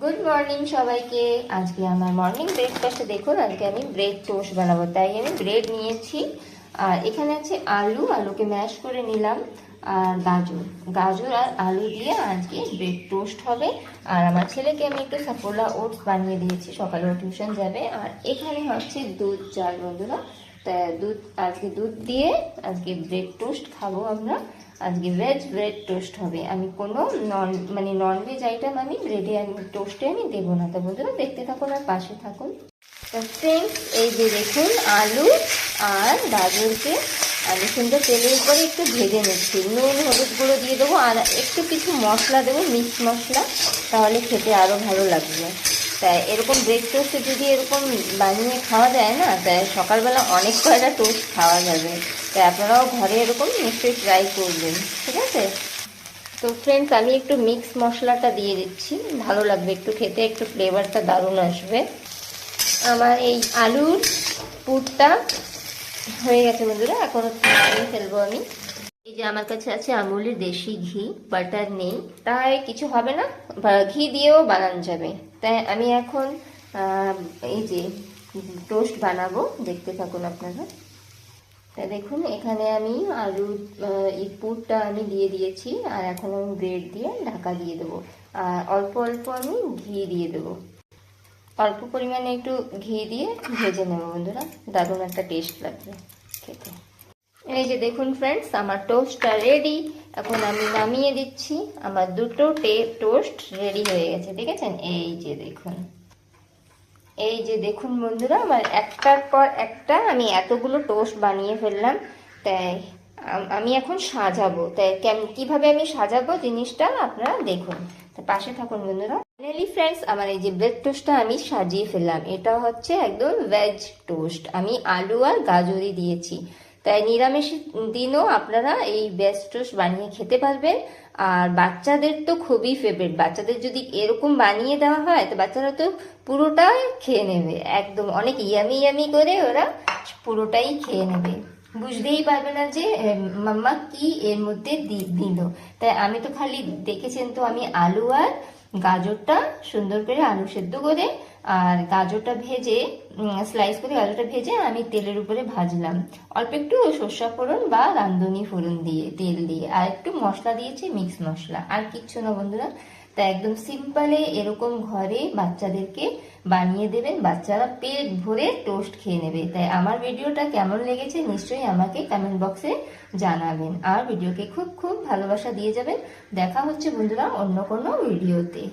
Good morning সবাইকে। আজকে আমার মর্নিং ব্রেকফাস্টে দেখুন, আজকে আমি ব্রেড টোস্ট বানাবো। তাই আমি ব্রেড নিয়েছি, আর এখানে আছে আলুকে ম্যাশ করে নিলাম, আর গাজর আর আলু দিয়ে আজকে ব্রেড টোস্ট হবে। আর আমার ছেলেকে আমি একটু সাফোলা ওটস বানিয়ে দিয়েছি, সকালেও টিউশন যাবে। আর এখানে হচ্ছে দুধ চাল বন্ধুরা। তা আজকে দুধ দিয়ে আজকে ব্রেড টোস্ট খাবো আমরা। আজকে ভেজ ব্রেড টোস্ট হবে। আমি কোনো ননভেজ আইটেম আমি ব্রেডে টোস্টে আমি দেবো না। তো বন্ধুরা দেখতে থাকুন আর পাশে থাকুন। তো ফ্রেন্ডস, এই যে দেখুন আলু আর গাজরকে আমি সুন্দর তেলের উপরে একটু ভেজে নিচ্ছি। নুন হলুদ গুঁড়ো দিয়ে দেবো, আর একটু কিছু মশলা দেবো, মিক্স মশলা, তাহলে খেতে আরও ভালো লাগবে। তাই এরকম ব্রেড টোস্টে যদি এরকম বানিয়ে খাওয়া যায় না, তাই সকালবেলা অনেক কয়টা টোস্ট খাওয়া যাবে। তাই আপনারাও ঘরে এরকম নিশ্চয়ই ট্রাই করবেন, ঠিক আছে? তো ফ্রেন্ডস, আমি একটু মিক্স মশলাটা দিয়ে দিচ্ছি, ভালো লাগবে একটু খেতে, একটু ফ্লেভারটা দারুণ আসবে। আমার এই আলুর পুরটা হয়ে গেছে বন্ধুরা, এখন নিয়ে ফেলবো আমি। এই যে আমার কাছে আছে আমুলের দেশি ঘি, বাটার নেই, তাই কিছু হবে না, ঘি দিয়েও বানানো যাবে। তাই আমি এখন এই যে টোস্ট বানাবো, দেখতে থাকুন আপনারা। তাই দেখুন এখানে আমি আলুর এই পুরটা আমি দিয়ে দিয়েছি, আর এখন আমি ব্রেড দিয়ে ঢাকা দিয়ে দেবো। আর অল্প অল্প আমি ঘি দিয়ে দেবো, অল্প পরিমাণে একটু ঘি দিয়ে ভেজে নেবো বন্ধুরা, দারুণ একটা টেস্ট লাগবে খেতে। এই যে দেখুন ফ্রেন্ডস, আমার টোস্টটা রেডি। এখন আমি নামিয়ে দিচ্ছি। আমার দুটো টোস্ট রেডি হয়ে গেছে, দেখেছেন? এই যে দেখুন বন্ধুরা, আমার একটার পর একটা আমি এতগুলো টোস্ট বানিয়ে ফেললাম। তাই আমি এখন সাজাবো। তাই কিভাবে আমি সাজাবো জিনিসটা আপনারা দেখুন, তাই পাশে থাকুন বন্ধুরা। ফাইনালি ফ্রেন্ডস, আমার এই যে ব্রেড টোস্টটা আমি সাজিয়ে ফেললাম। এটা হচ্ছে একদম ভেজ টোস্ট, আমি আলু আর গাজরই দিয়েছি। তাই নিরামিষ দিনও আপনারা এই ভেজ টোস্ট বানিয়ে খেতে পারবেন। আর বাচ্চাদের তো খুবই ফেভারিট। বাচ্চাদের যদি এরকম বানিয়ে দেওয়া হয়, তো বাচ্চারা তো পুরোটাই খেয়ে নেবে, একদম অনেক ইয়ামি ইয়ামি করে ওরা পুরোটাই খেয়ে নেবে, বুঝতেই পারবে না যে মাম্মা কি এর মধ্যে দিল। তাই আমি তো খালি দেখেছেন তো, আমি আলু আর গাজরটা সুন্দর করে আলু সেদ্ধ করে আর গাজরটা ভেজে স্লাইস করে গাজরটা ভেজে আমি তেলের উপরে ভাজলাম, অল্প একটু সর্ষা ফোড়ন বা রাঁধুনি ফোড়ন দিয়ে, তেল দিয়ে, আর একটু মশলা দিয়েছি, মিক্স মশলা, আর কিচ্ছু না বন্ধুরা। তাই একদম সিম্পলে এরকম ঘরে বাচ্চাদেরকে বানিয়ে দেবেন, বাচ্চারা পেট ভরে টোস্ট খেয়ে নেবে। তাই আমার ভিডিওটা কেমন লেগেছে নিশ্চয়ই আমাকে কমেন্ট বক্সে জানাবেন, আর ভিডিওকে খুব খুব ভালোবাসা দিয়ে যাবেন। দেখা হচ্ছে বন্ধুরা অন্য কোনো ভিডিওতে।